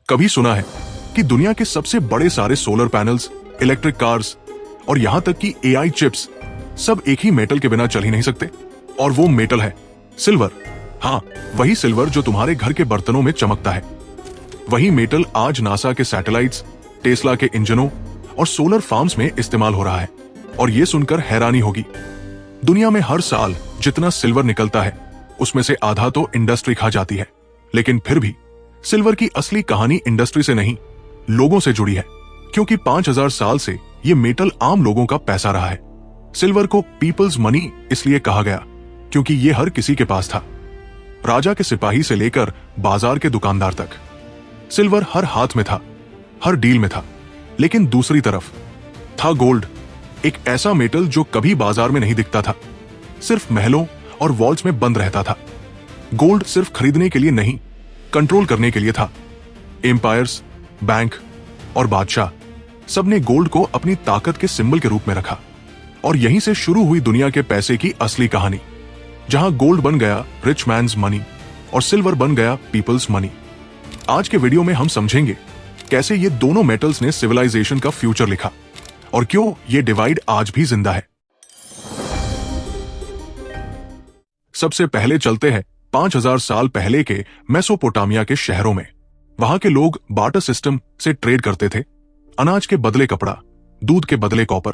कभी सुना है कि दुनिया के सबसे बड़े सारे सोलर पैनल्स, इलेक्ट्रिक कार्स और यहां तक कि एआई चिप्स सब एक ही मेटल के बिना चल ही नहीं सकते? और वो मेटल है सिल्वर। हाँ, वही सिल्वर जो तुम्हारे घर के बर्तनों में चमकता है। वही मेटल आज नासा के सैटेलाइट्स, टेस्ला के इंजनों और सोलर फार्म्स में इस्तेमाल हो रहा है। और ये सुनकर हैरानी होगी, दुनिया में हर साल जितना सिल्वर निकलता है उसमें से आधा तो इंडस्ट्री खा जाती है। लेकिन फिर भी सिल्वर की असली कहानी इंडस्ट्री से नहीं, लोगों से जुड़ी है। क्योंकि 5000 साल से ये मेटल आम लोगों का पैसा रहा है। सिल्वर को पीपल्स मनी इसलिए कहा गया क्योंकि ये हर किसी के पास था, राजा के सिपाही से लेकर बाजार के दुकानदार तक। सिल्वर हर हाथ में था, हर डील में था। लेकिन दूसरी तरफ था गोल्ड, एक ऐसा मेटल जो कभी बाजार में नहीं दिखता था, सिर्फ महलों और वॉल्ट्स में बंद रहता था। गोल्ड सिर्फ खरीदने के लिए नहीं, कंट्रोल करने के लिए था। एम्पायर्स, बैंक और बादशाह सबने गोल्ड को अपनी ताकत के सिंबल के रूप में रखा। और यहीं से शुरू हुई दुनिया के पैसे की असली कहानी, जहां गोल्ड बन गया रिच मैन्स मनी और सिल्वर बन गया पीपल्स मनी। आज के वीडियो में हम समझेंगे कैसे ये दोनों मेटल्स ने सिविलाइजेशन का फ्यूचर लिखा और क्यों ये डिवाइड आज भी जिंदा है। सबसे पहले चलते हैं 5000 साल पहले के मेसोपोटामिया के शहरों में। वहां के लोग बार्टर सिस्टम से ट्रेड करते थे, अनाज के बदले कपड़ा, दूध के बदले कॉपर,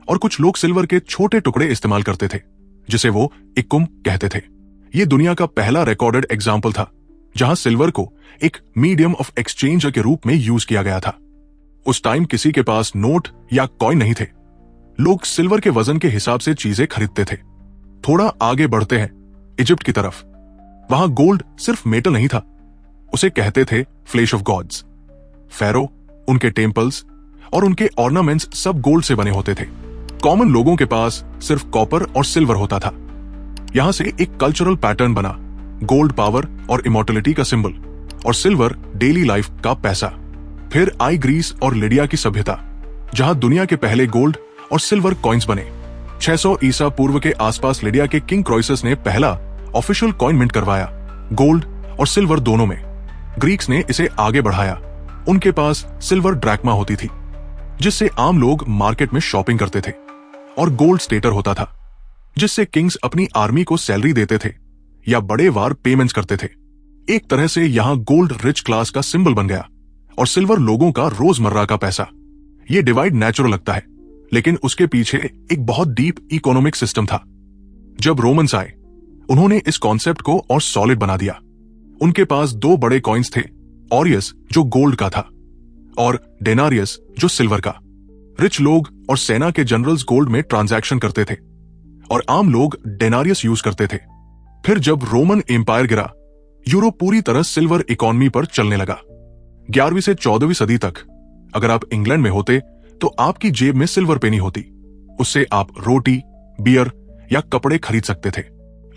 और कुछ लोग सिल्वर के छोटे टुकड़े इस्तेमाल करते थे जिसे वो इक्कुम कहते थे। ये दुनिया का पहला रिकॉर्डेड एग्जाम्पल था जहां सिल्वर को एक मीडियम ऑफ एक्सचेंज के रूप में यूज किया गया था। उस टाइम किसी के पास नोट या कॉइन नहीं थे, लोग सिल्वर के वजन के हिसाब से चीजें खरीदते थे। थोड़ा आगे बढ़ते हैं इजिप्ट की तरफ। वहां गोल्ड सिर्फ मेटल नहीं था, उसे कहते थे फ्लेश ऑफ गॉड्स। फेरो, उनके टेम्पल्स और उनके ऑर्नामेंट्स सब गोल्ड से बने होते थे। कॉमन लोगों के पास सिर्फ कॉपर और सिल्वर होता था। यहां से एक कल्चरल पैटर्न बना, गोल्ड पावर और इमॉर्टलिटी का सिंबल और सिल्वर डेली लाइफ का पैसा। फिर आई ग्रीस और लिडिया की सभ्यता, जहां दुनिया के पहले गोल्ड और सिल्वर कॉइन्स बने। 600 ईसा पूर्व के आसपास लिडिया के किंग क्रॉइसस ने पहला ऑफिशियल कॉइन मिंट करवाया, गोल्ड और सिल्वर दोनों में। ग्रीक्स ने इसे आगे बढ़ाया, उनके पास सिल्वर ड्रैक्मा होती थी जिससे आम लोग मार्केट में शॉपिंग करते थे, और गोल्ड स्टेटर होता था जिससे किंग्स अपनी आर्मी को सैलरी देते थे या बड़े वार पेमेंट्स करते थे। एक तरह से यहां गोल्ड रिच क्लास का सिंबल बन गया और सिल्वर लोगों का रोजमर्रा का पैसा। यह डिवाइड नेचुरल लगता है, लेकिन उसके पीछे एक बहुत डीप इकोनॉमिक सिस्टम था। जब रोमन्स आए, उन्होंने इस कॉन्सेप्ट को और सॉलिड बना दिया। उनके पास दो बड़े कॉइन्स थे, ऑरियस जो गोल्ड का था और डेनारियस जो सिल्वर का। रिच लोग और सेना के जनरल्स गोल्ड में ट्रांजैक्शन करते थे और आम लोग डेनारियस यूज करते थे। फिर जब रोमन एम्पायर गिरा, यूरोप पूरी तरह सिल्वर इकोनॉमी पर चलने लगा। 11वीं से 14वीं सदी तक अगर आप इंग्लैंड में होते तो आपकी जेब में सिल्वर पेनी होती, उससे आप रोटी, बियर या कपड़े खरीद सकते थे।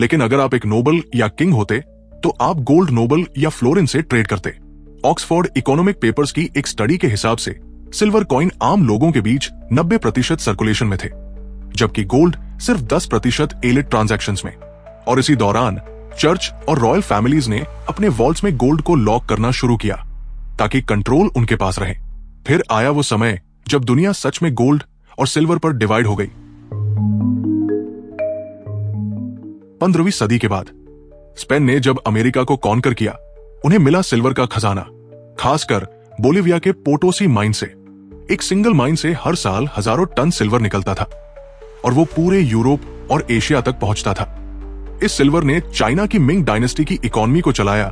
लेकिन अगर आप एक नोबल या किंग होते तो आप गोल्ड नोबल या फ्लोरिन से ट्रेड करते। ऑक्सफोर्ड इकोनॉमिक पेपर्स की एक स्टडी के हिसाब से सिल्वर कॉइन आम लोगों के बीच 90% सर्कुलेशन में थे, जबकि गोल्ड सिर्फ 10% एलिट ट्रांजैक्शंस में। और इसी दौरान चर्च और रॉयल फैमिलीज ने अपने वॉल्ट्स में गोल्ड को लॉक करना शुरू किया ताकि कंट्रोल उनके पास रहे। फिर आया वो समय जब दुनिया सच में गोल्ड और सिल्वर पर डिवाइड हो गई। 15वीं सदी के बाद स्पेन ने जब अमेरिका को कॉन्कर किया, उन्हें मिला सिल्वर का खजाना, खासकर बोलिविया के पोटोसी माइन से। एक सिंगल माइन से हर साल हजारों टन सिल्वर निकलता था और वो पूरे यूरोप और एशिया तक पहुंचता था। इस सिल्वर ने चाइना की मिंग डायनेस्टी की इकोनॉमी को चलाया।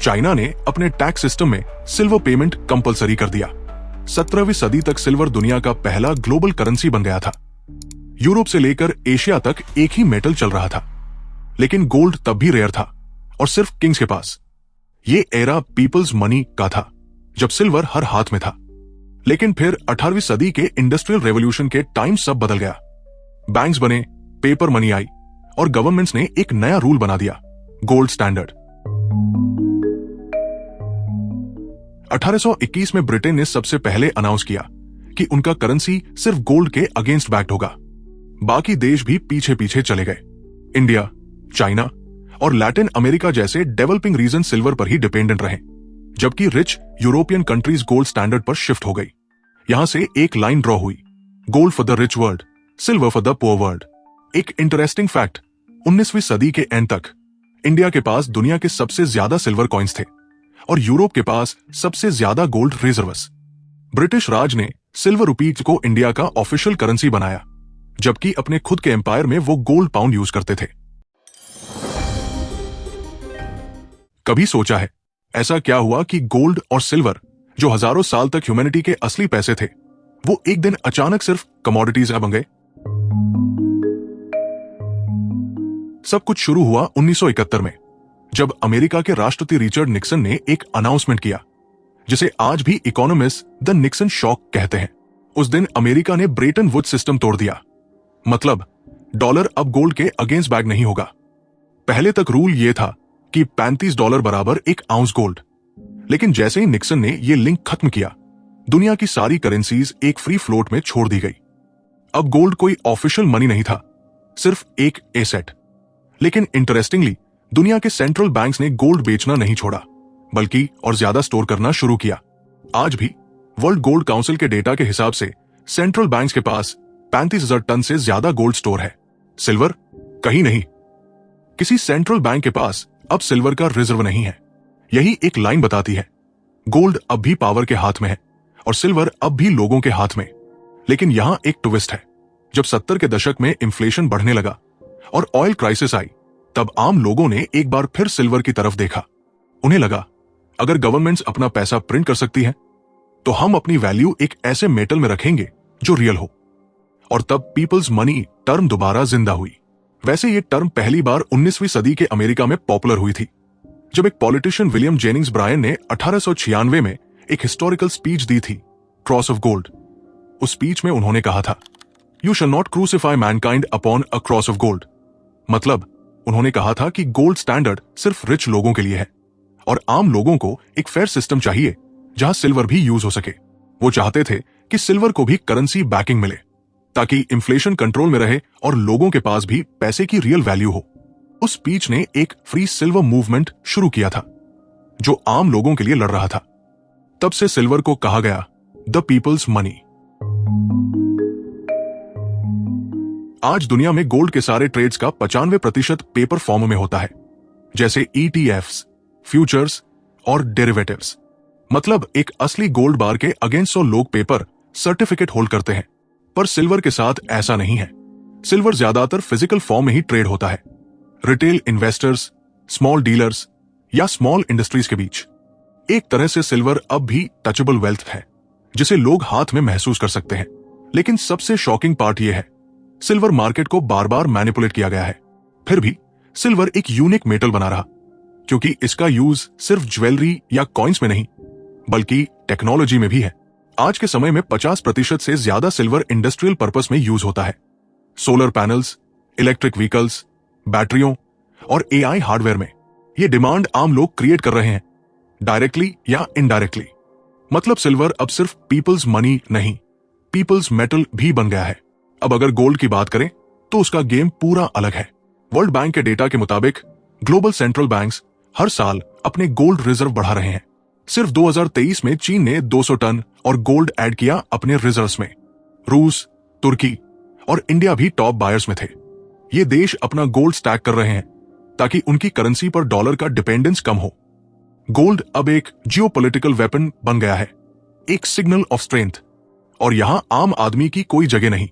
चाइना ने अपने टैक्स सिस्टम में सिल्वर पेमेंट कंपलसरी कर दिया। 17वीं सदी तक सिल्वर दुनिया का पहला ग्लोबल करेंसी बन गया था। यूरोप से लेकर एशिया तक एक ही मेटल चल रहा था, लेकिन गोल्ड तब भी रेयर था और सिर्फ किंग्स के पास। ये एरा पीपल्स मनी का था जब सिल्वर हर हाथ में था। लेकिन फिर 18वीं सदी के इंडस्ट्रियल रेवोल्यूशन के टाइम सब बदल गया। बैंक्स बने, पेपर मनी आई और गवर्नमेंट्स ने एक नया रूल बना दिया, गोल्ड स्टैंडर्ड। 1821 में ब्रिटेन ने सबसे पहले अनाउंस किया कि उनका करेंसी सिर्फ गोल्ड के अगेंस्ट बैक्ड होगा। बाकी देश भी पीछे पीछे चले गए। इंडिया, चाइना और लैटिन अमेरिका जैसे डेवलपिंग रीजन सिल्वर पर ही डिपेंडेंट रहे, जबकि rich European countries gold standard पर शिफ्ट हो गई। यहां से एक लाइन ड्रॉ हुई, gold for the rich world, silver for the poor world. एक इंटरेस्टिंग फैक्ट, 19वीं सदी के एंड तक इंडिया के पास दुनिया के सबसे ज्यादा सिल्वर कॉइन्स थे और यूरोप के पास सबसे ज्यादा गोल्ड रिजर्व्स। ब्रिटिश राज ने सिल्वर रुपीज को इंडिया का ऑफिशियल करेंसी बनाया, जबकि अपने खुद के एम्पायर में वो गोल्ड पाउंड यूज करते थे। कभी सोचा है ऐसा क्या हुआ कि गोल्ड और सिल्वर, जो हजारों साल तक ह्यूमैनिटी के असली पैसे थे, वो एक दिन अचानक सिर्फ कमोडिटीज बन गए? सब कुछ शुरू हुआ 1971 में, जब अमेरिका के राष्ट्रपति रिचर्ड निक्सन ने एक अनाउंसमेंट किया, जिसे आज भी इकोनॉमिस्ट द निक्सन शॉक कहते हैं। उस दिन अमेरिका ने ब्रेटन वुड्स सिस्टम तोड़ दिया। मतलब डॉलर अब गोल्ड के अगेंस्ट बैग नहीं होगा। पहले तक रूल यह था कि $35 बराबर एक आउंस गोल्ड, लेकिन जैसे ही निक्सन ने यह लिंक खत्म किया, दुनिया की सारी करेंसीज एक फ्री फ्लोट में छोड़ दी गई। अब गोल्ड कोई ऑफिशियल मनी नहीं था, सिर्फ एक एसेट। लेकिन इंटरेस्टिंगली, दुनिया के सेंट्रल बैंक्स ने गोल्ड बेचना नहीं छोड़ा, बल्कि और ज्यादा स्टोर करना शुरू किया। आज भी वर्ल्ड गोल्ड काउंसिल के डेटा के हिसाब से सेंट्रल बैंक्स के पास 35,000 टन से ज्यादा गोल्ड स्टोर है। सिल्वर कहीं नहीं। किसी सेंट्रल बैंक के पास अब सिल्वर का रिजर्व नहीं है। यही एक लाइन बताती है, गोल्ड अब भी पावर के हाथ में है और सिल्वर अब भी लोगों के हाथ में। लेकिन यहां एक ट्विस्ट है, जब 70 के दशक में इन्फ्लेशन बढ़ने लगा और ऑयल क्राइसिस आई, तब आम लोगों ने एक बार फिर सिल्वर की तरफ देखा। उन्हें लगा, अगर गवर्नमेंट्स अपना पैसा प्रिंट कर सकती हैं, तो हम अपनी वैल्यू एक ऐसे मेटल में रखेंगे जो रियल हो। और तब पीपल्स मनी टर्म दोबारा जिंदा हुई। वैसे ये टर्म पहली बार 19वीं सदी के अमेरिका में पॉपुलर हुई थी, जब एक पॉलिटिशियन विलियम जेनिंग्स ब्रायन ने 1896 में एक हिस्टोरिकल स्पीच दी थी, क्रॉस ऑफ गोल्ड। उस स्पीच में उन्होंने कहा था, you shall not crucify mankind upon a cross of gold. मतलब उन्होंने कहा था कि गोल्ड स्टैंडर्ड सिर्फ रिच लोगों के लिए है और आम लोगों को एक फेयर सिस्टम चाहिए जहां सिल्वर भी यूज हो सके। वो चाहते थे कि सिल्वर को भी करेंसी बैकिंग मिले, ताकि इन्फ्लेशन कंट्रोल में रहे और लोगों के पास भी पैसे की रियल वैल्यू हो। उस स्पीच ने एक फ्री सिल्वर मूवमेंट शुरू किया था, जो आम लोगों के लिए लड़ रहा था। तब से सिल्वर को कहा गया द पीपल्स मनी। आज दुनिया में गोल्ड के सारे ट्रेड्स का 95% पेपर फॉर्म में होता है, जैसे ETFs, फ्यूचर्स और डेरिवेटिव्स। मतलब एक असली गोल्ड बार के अगेंस्ट 100 लोग पेपर सर्टिफिकेट होल्ड करते हैं। पर सिल्वर के साथ ऐसा नहीं है। सिल्वर ज्यादातर फिजिकल फॉर्म में ही ट्रेड होता है, रिटेल इन्वेस्टर्स, स्मॉल डीलर्स या स्मॉल इंडस्ट्रीज के बीच। एक तरह से सिल्वर अब भी टचेबल वेल्थ है, जिसे लोग हाथ में महसूस कर सकते हैं। लेकिन सबसे शॉकिंग पार्ट यह है, सिल्वर मार्केट को बार बार मैनिपुलेट किया गया है। फिर भी सिल्वर एक यूनिक मेटल बना रहा, क्योंकि इसका यूज सिर्फ ज्वेलरी या कॉइन्स में नहीं, बल्कि टेक्नोलॉजी में भी है। आज के समय में 50% से ज्यादा सिल्वर इंडस्ट्रियल पर्पस में यूज होता है। सोलर पैनल्स, इलेक्ट्रिक व्हीकल्स, बैटरियों और AI हार्डवेयर में ये डिमांड आम लोग क्रिएट कर रहे हैं, डायरेक्टली या इनडायरेक्टली। मतलब सिल्वर अब सिर्फ पीपल्स मनी नहीं, पीपल्स मेटल भी बन गया है। अब अगर गोल्ड की बात करें तो उसका गेम पूरा अलग है। वर्ल्ड बैंक के डेटा के मुताबिक ग्लोबल सेंट्रल बैंक्स हर साल अपने गोल्ड रिजर्व बढ़ा रहे हैं। सिर्फ 2023 में चीन ने 200 टन और गोल्ड ऐड किया अपने रिजर्व्स में। रूस, तुर्की और इंडिया भी टॉप बायर्स में थे। ये देश अपना गोल्ड स्टैक कर रहे हैं ताकि उनकी करेंसी पर डॉलर का डिपेंडेंस कम हो। गोल्ड अब एक जियोपॉलिटिकल वेपन बन गया है, एक सिग्नल ऑफ स्ट्रेंथ। और यहां आम आदमी की कोई जगह नहीं।